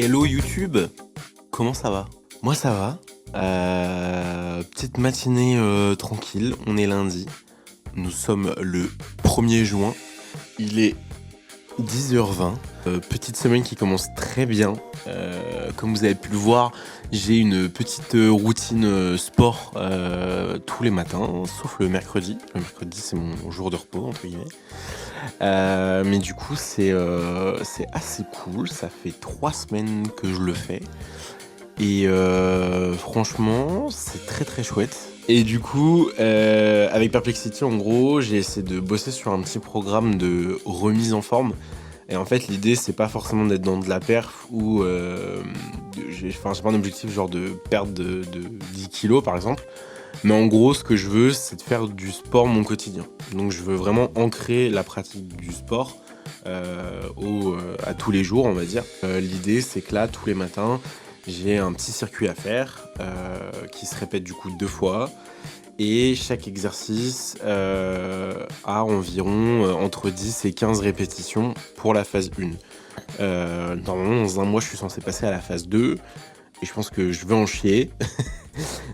Hello YouTube, comment ça va? Moi ça va. Petite matinée tranquille, on est lundi. Nous sommes le 1er juin. Il est 10h20. Petite semaine qui commence très bien. Comme vous avez pu le voir, j'ai une petite routine sport tous les matins, sauf le mercredi. Le mercredi c'est mon jour de repos entre guillemets. Mais du coup c'est assez cool, ça fait 3 semaines que je le fais et franchement c'est très très chouette. Et du coup avec Perplexity en gros j'ai essayé de bosser sur un petit programme de remise en forme. Et en fait l'idée c'est pas forcément d'être dans de la perf ou j'ai pas un objectif genre de perte de 10 kilos par exemple. Mais en gros, ce que je veux, c'est de faire du sport mon quotidien. Donc je veux vraiment ancrer la pratique du sport à tous les jours, on va dire. L'idée, c'est que là, tous les matins, j'ai un petit circuit à faire qui se répète du coup 2 fois. Et chaque exercice a environ entre 10 et 15 répétitions pour la phase 1. Normalement, dans un mois, je suis censé passer à la phase 2. Et je pense que je vais en chier.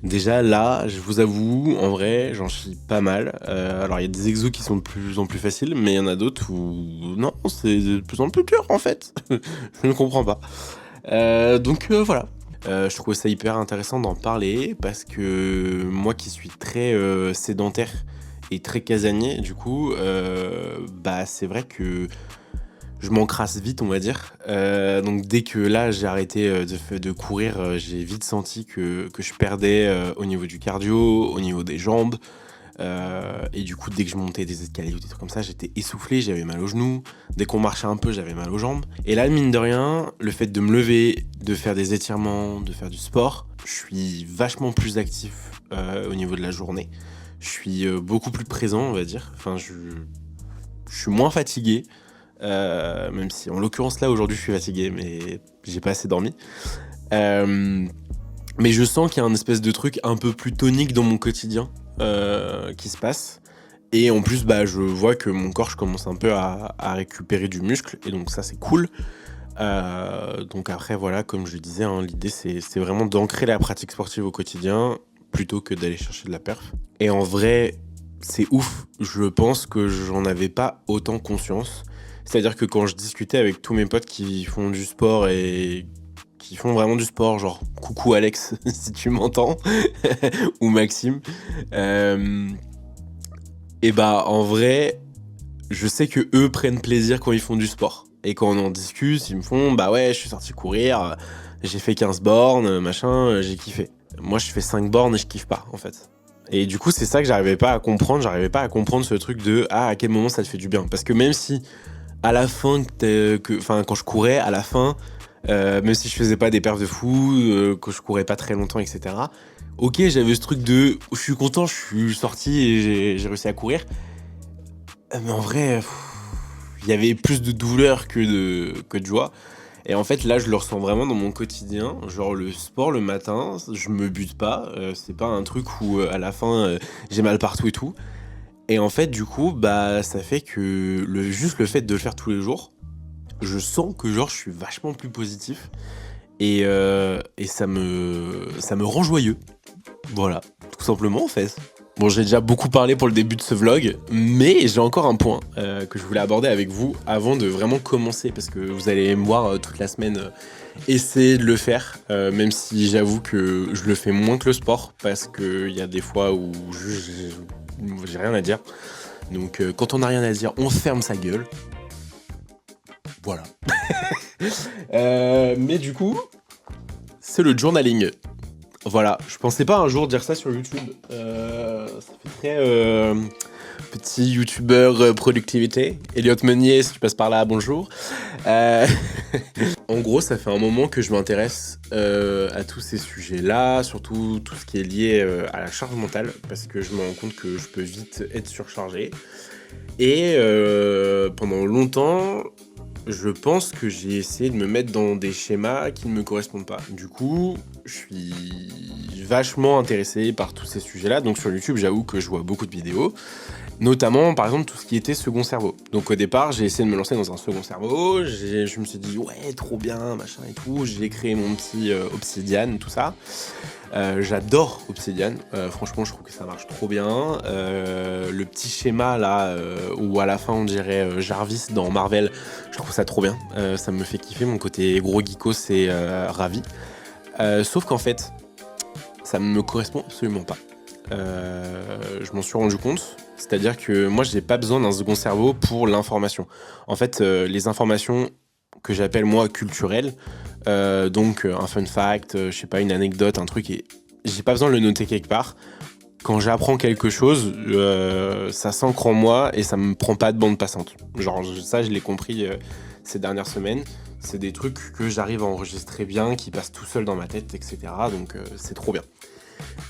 Déjà là, je vous avoue, en vrai, j'en chie pas mal. Alors il y a des exos qui sont de plus en plus faciles, mais il y en a d'autres où non, c'est de plus en plus dur en fait. Je ne comprends pas. Donc voilà. Je trouvais ça hyper intéressant d'en parler parce que moi qui suis très sédentaire et très casanier, du coup, c'est vrai que je m'encrasse vite, on va dire. Donc dès que là j'ai arrêté de courir, j'ai vite senti que je perdais au niveau du cardio, au niveau des jambes. Et du coup, dès que je montais des escaliers ou des trucs comme ça, j'étais essoufflé, j'avais mal aux genoux. Dès qu'on marchait un peu, j'avais mal aux jambes. Et là, mine de rien, le fait de me lever, de faire des étirements, de faire du sport, je suis vachement plus actif au niveau de la journée. Je suis beaucoup plus présent, on va dire. Enfin, je suis moins fatigué. Même si en l'occurrence là aujourd'hui je suis fatigué mais j'ai pas assez dormi, mais je sens qu'il y a un espèce de truc un peu plus tonique dans mon quotidien qui se passe, et en plus je vois que mon corps je commence un peu à récupérer du muscle, et donc ça c'est cool. Donc après voilà, comme je le disais, l'idée c'est vraiment d'ancrer la pratique sportive au quotidien plutôt que d'aller chercher de la perf. Et en vrai c'est ouf, je pense que j'en avais pas autant conscience. C'est-à-dire que quand je discutais avec tous mes potes qui font du sport et qui font vraiment du sport, genre coucou Alex si tu m'entends, ou Maxime, et en vrai, je sais que eux prennent plaisir quand ils font du sport. Et quand on en discute, ils me font ouais, je suis sorti courir, j'ai fait 15 bornes, machin, j'ai kiffé. Moi je fais 5 bornes et je kiffe pas en fait. Et du coup c'est ça que j'arrivais pas à comprendre ce truc de à quel moment ça te fait du bien. Parce que même si à la fin, quand je courais, à la fin, même si je faisais pas des perfs de fou, que je courais pas très longtemps, etc. Ok, j'avais ce truc de je suis content, je suis sorti et j'ai réussi à courir. Mais en vrai, il y avait plus de douleur que de joie. Et en fait, là, je le ressens vraiment dans mon quotidien. Genre, le sport le matin, je me bute pas. C'est pas un truc où à la fin, j'ai mal partout et tout. Et en fait, du coup, ça fait que juste le fait de le faire tous les jours, je sens que genre je suis vachement plus positif et ça me rend joyeux. Voilà, tout simplement en fait. Bon, j'ai déjà beaucoup parlé pour le début de ce vlog, mais j'ai encore un point que je voulais aborder avec vous avant de vraiment commencer, parce que vous allez me voir toute la semaine essayer de le faire, même si j'avoue que je le fais moins que le sport, parce qu'il y a des fois où j'ai rien à dire. Donc quand on n'a rien à dire, on ferme sa gueule. Voilà. Mais du coup, c'est le journaling. Voilà, je pensais pas un jour dire ça sur YouTube. Ça fait très petit youtubeur productivité. Elliot Meunier, si tu passes par là, bonjour. En En gros, ça fait un moment que je m'intéresse à tous ces sujets-là, surtout tout ce qui est lié à la charge mentale, parce que je me rends compte que je peux vite être surchargé. Et pendant longtemps, je pense que j'ai essayé de me mettre dans des schémas qui ne me correspondent pas. Du coup, je suis vachement intéressé par tous ces sujets-là. Donc sur YouTube, j'avoue que je vois beaucoup de vidéos. Notamment, par exemple, tout ce qui était second cerveau. Donc au départ, j'ai essayé de me lancer dans un second cerveau. Je me suis dit, ouais, trop bien, machin et tout. J'ai créé mon petit Obsidian, tout ça. J'adore Obsidian. Franchement, je trouve que ça marche trop bien. Le petit schéma là, où à la fin on dirait Jarvis dans Marvel, je trouve ça trop bien. Ça me fait kiffer. Mon côté gros geeko, c'est ravi. Sauf qu'en fait, ça ne me correspond absolument pas. Je m'en suis rendu compte. C'est-à-dire que moi, j'ai pas besoin d'un second cerveau pour l'information. En fait, les informations que j'appelle moi culturelles, donc un fun fact, je sais pas, une anecdote, un truc, et j'ai pas besoin de le noter quelque part. Quand j'apprends quelque chose, ça s'ancre en moi et ça me prend pas de bande passante. Genre ça, je l'ai compris ces dernières semaines. C'est des trucs que j'arrive à enregistrer bien, qui passent tout seul dans ma tête, etc. Donc c'est trop bien.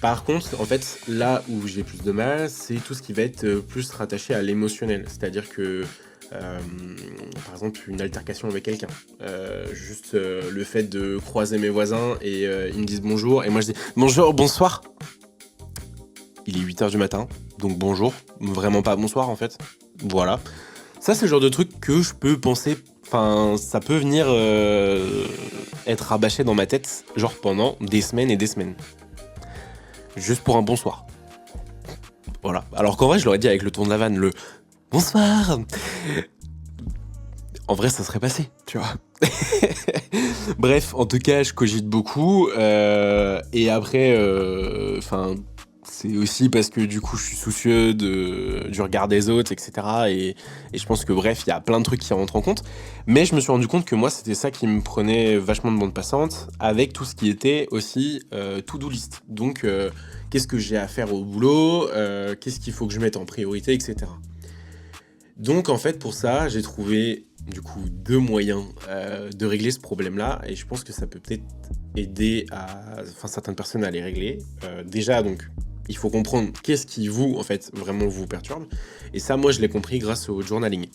Par contre, en fait, là où j'ai plus de mal, c'est tout ce qui va être plus rattaché à l'émotionnel. C'est-à-dire que, par exemple, une altercation avec quelqu'un. Juste le fait de croiser mes voisins et ils me disent bonjour, et moi je dis bonjour, bonsoir. Il est 8h du matin, donc bonjour, vraiment pas bonsoir en fait. Voilà. Ça, c'est le genre de truc que je peux penser, enfin, ça peut venir être rabâché dans ma tête, genre pendant des semaines et des semaines. Juste pour un bonsoir. Voilà. Alors qu'en vrai, je l'aurais dit avec le ton de la vanne, le bonsoir. En vrai, ça serait passé, tu vois. Bref, en tout cas, je cogite beaucoup. Et après, c'est aussi parce que du coup, je suis soucieux du regard des autres, etc. Et je pense que bref, il y a plein de trucs qui rentrent en compte. Mais je me suis rendu compte que moi, c'était ça qui me prenait vachement de bande passante, avec tout ce qui était aussi to-do list. Donc, qu'est-ce que j'ai à faire au boulot, qu'est-ce qu'il faut que je mette en priorité, etc. Donc, en fait, pour ça, j'ai trouvé du coup 2 moyens de régler ce problème-là, et je pense que ça peut peut-être aider certaines personnes à les régler. Déjà, donc, il faut comprendre qu'est-ce qui vous, en fait, vraiment vous perturbe. Et ça, moi, je l'ai compris grâce au journaling.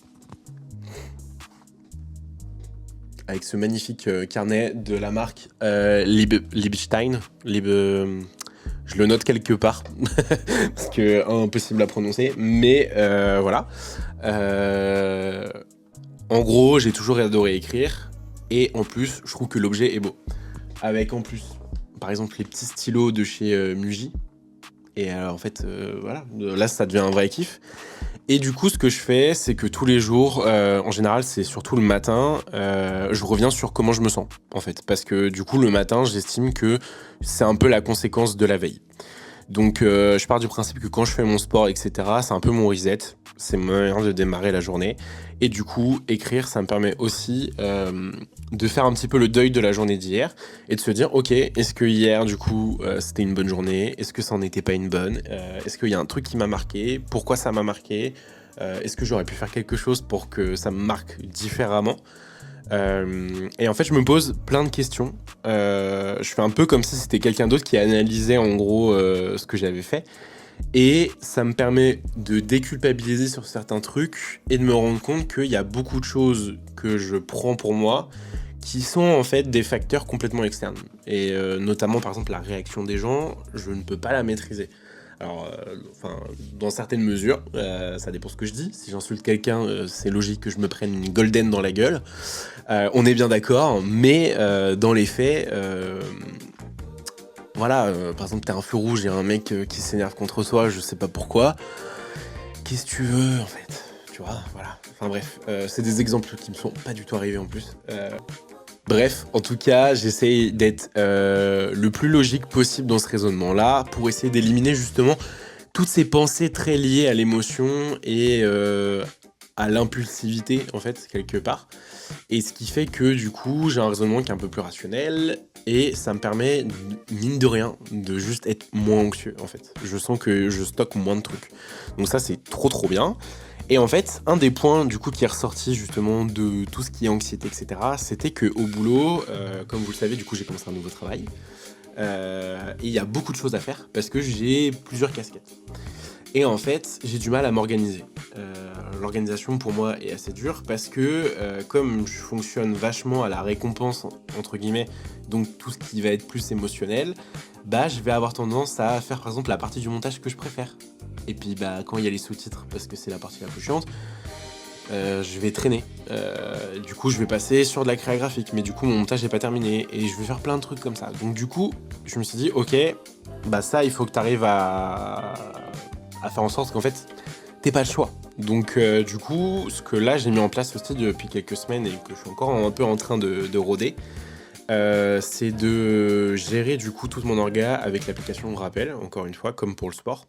Avec ce magnifique carnet de la marque Liebstein. Je le note quelque part, parce que impossible à prononcer. Mais voilà. En gros, j'ai toujours adoré écrire. Et en plus, je trouve que l'objet est beau. Avec en plus, par exemple, les petits stylos de chez Muji. Et en fait, voilà, là, ça devient un vrai kiff. Et du coup, ce que je fais, c'est que tous les jours, en général, c'est surtout le matin, je reviens sur comment je me sens, en fait. Parce que du coup, le matin, j'estime que c'est un peu la conséquence de la veille. Donc, je pars du principe que quand je fais mon sport, etc., c'est un peu mon reset. C'est mon manière de démarrer la journée. Et du coup, écrire, ça me permet aussi de faire un petit peu le deuil de la journée d'hier et de se dire, ok, est-ce que hier, du coup, c'était une bonne journée? Est-ce que ça n'en était pas une bonne? Est-ce qu'il y a un truc qui m'a marqué? Pourquoi ça m'a marqué? Est-ce que j'aurais pu faire quelque chose pour que ça me marque différemment? Et en fait, je me pose plein de questions. Je fais un peu comme si c'était quelqu'un d'autre qui analysait en gros ce que j'avais fait. Et ça me permet de déculpabiliser sur certains trucs et de me rendre compte qu'il y a beaucoup de choses que je prends pour moi qui sont en fait des facteurs complètement externes. Et notamment par exemple la réaction des gens, je ne peux pas la maîtriser. Alors, dans certaines mesures, ça dépend ce que je dis. Si j'insulte quelqu'un, c'est logique que je me prenne une golden dans la gueule. On est bien d'accord, mais dans les faits, voilà, par exemple, t'as un feu rouge et un mec qui s'énerve contre toi, je sais pas pourquoi. Qu'est-ce que tu veux, en fait? Tu vois, voilà. Enfin bref, c'est des exemples qui me sont pas du tout arrivés en plus. Bref, en tout cas, j'essaye d'être le plus logique possible dans ce raisonnement-là pour essayer d'éliminer justement toutes ces pensées très liées à l'émotion et à l'impulsivité, en fait, quelque part. Et ce qui fait que, du coup, j'ai un raisonnement qui est un peu plus rationnel et ça me permet, mine de rien, de juste être moins anxieux, en fait. Je sens que je stocke moins de trucs. Donc ça, c'est trop trop bien. Et en fait, un des points du coup qui est ressorti justement de tout ce qui est anxiété, etc., c'était qu'au boulot, comme vous le savez, du coup j'ai commencé un nouveau travail. Et il y a beaucoup de choses à faire parce que j'ai plusieurs casquettes. Et en fait, j'ai du mal à m'organiser. L'organisation pour moi est assez dure parce que comme je fonctionne vachement à la récompense, entre guillemets, donc tout ce qui va être plus émotionnel, bah je vais avoir tendance à faire par exemple la partie du montage que je préfère. Et puis bah quand il y a les sous-titres, parce que c'est la partie la plus chiante, je vais traîner. Du coup, je vais passer sur de la créa graphique, mais du coup, mon montage n'est pas terminé et je vais faire plein de trucs comme ça. Donc du coup, je me suis dit, ok, bah ça, il faut que tu arrives à faire en sorte qu'en fait, t'aies pas le choix. Donc du coup, ce que là, j'ai mis en place aussi depuis quelques semaines et que je suis encore un peu en train de rôder, c'est de gérer du coup toute mon orga avec l'application Rappel, encore une fois, comme pour le sport.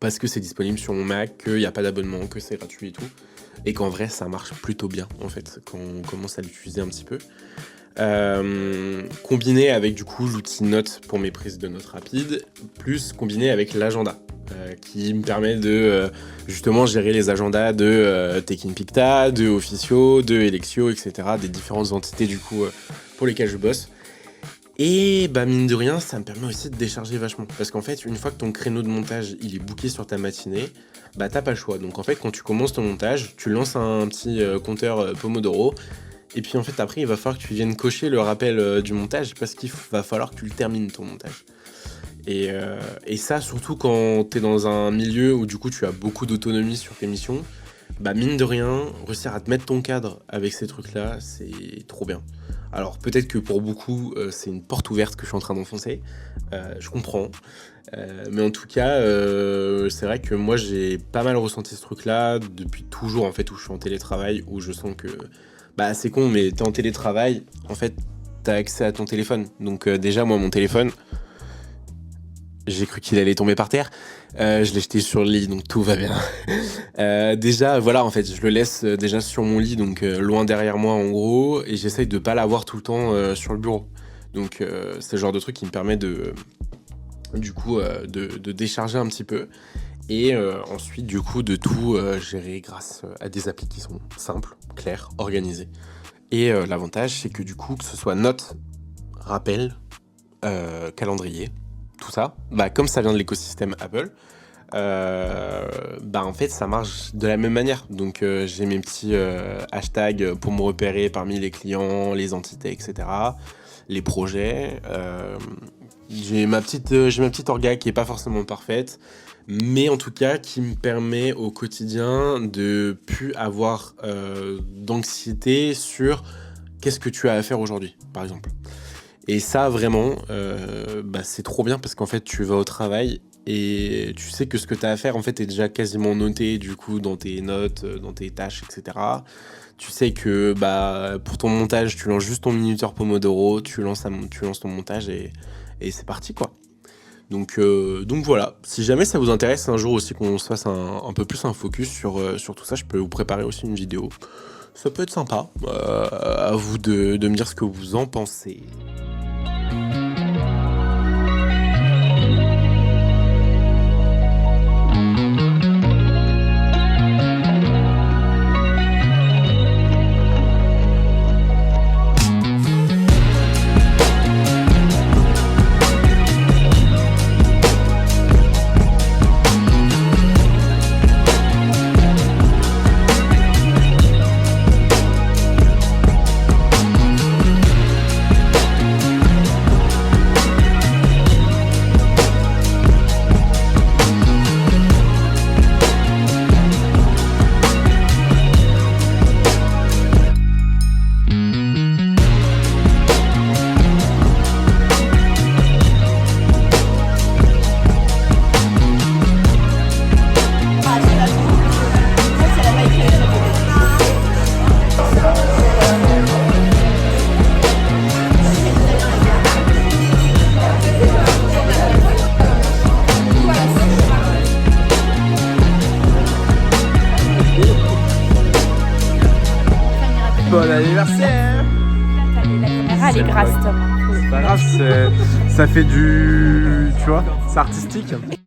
Parce que c'est disponible sur mon Mac, qu'il n'y a pas d'abonnement, que c'est gratuit et tout. Et qu'en vrai, ça marche plutôt bien, en fait, quand on commence à l'utiliser un petit peu. Combiné avec, du coup, l'outil Notes pour mes prises de notes rapides, plus combiné avec l'agenda, qui me permet de, justement, gérer les agendas de Tekin Picta, de Officio, de Elexio, etc., des différentes entités, du coup, pour lesquelles je bosse. Et bah mine de rien, ça me permet aussi de décharger vachement. Parce qu'en fait, une fois que ton créneau de montage il est booké sur ta matinée, bah t'as pas le choix. Donc en fait, quand tu commences ton montage, tu lances un petit compteur Pomodoro. Et puis en fait, après, il va falloir que tu viennes cocher le rappel du montage parce qu'il va falloir que tu le termines ton montage. Et ça, surtout quand t'es dans un milieu où du coup tu as beaucoup d'autonomie sur tes missions, bah mine de rien, réussir à te mettre ton cadre avec ces trucs-là, c'est trop bien. Alors peut-être que pour beaucoup, c'est une porte ouverte que je suis en train d'enfoncer, je comprends. Mais en tout cas, c'est vrai que moi j'ai pas mal ressenti ce truc-là depuis toujours en fait où je suis en télétravail, où je sens que, bah c'est con, mais t'es en télétravail, en fait t'as accès à ton téléphone. Donc déjà moi mon téléphone, j'ai cru qu'il allait tomber par terre. Je l'ai jeté sur le lit, donc tout va bien. Déjà, voilà, en fait, je le laisse déjà sur mon lit, donc loin derrière moi, en gros, et j'essaye de pas l'avoir tout le temps sur le bureau. Donc, c'est le genre de truc qui me permet du coup, de décharger un petit peu. Et ensuite, du coup, de tout gérer grâce à des applis qui sont simples, claires, organisées. Et l'avantage, c'est que du coup, que ce soit notes, rappel, calendrier, tout ça, bah comme ça vient de l'écosystème Apple, bah en fait ça marche de la même manière. Donc j'ai mes petits hashtags pour me repérer parmi les clients, les entités, etc. Les projets. J'ai ma petite orga qui est pas forcément parfaite, mais en tout cas qui me permet au quotidien de plus avoir d'anxiété sur qu'est-ce que tu as à faire aujourd'hui, par exemple. Et ça, vraiment, bah, c'est trop bien parce qu'en fait, tu vas au travail et tu sais que ce que tu as à faire, en fait, est déjà quasiment noté, du coup, dans tes notes, dans tes tâches, etc. Tu sais que bah, pour ton montage, tu lances juste ton minuteur Pomodoro, tu lances ton montage et c'est parti, quoi. Donc voilà, si jamais ça vous intéresse un jour aussi qu'on se fasse un peu plus un focus sur tout ça, je peux vous préparer aussi une vidéo. Ça peut être sympa, à vous de me dire ce que vous en pensez. Bon anniversaire! La caméra, elle est grasse, Tom. C'est pas grave, ça fait du... Tu vois, c'est artistique.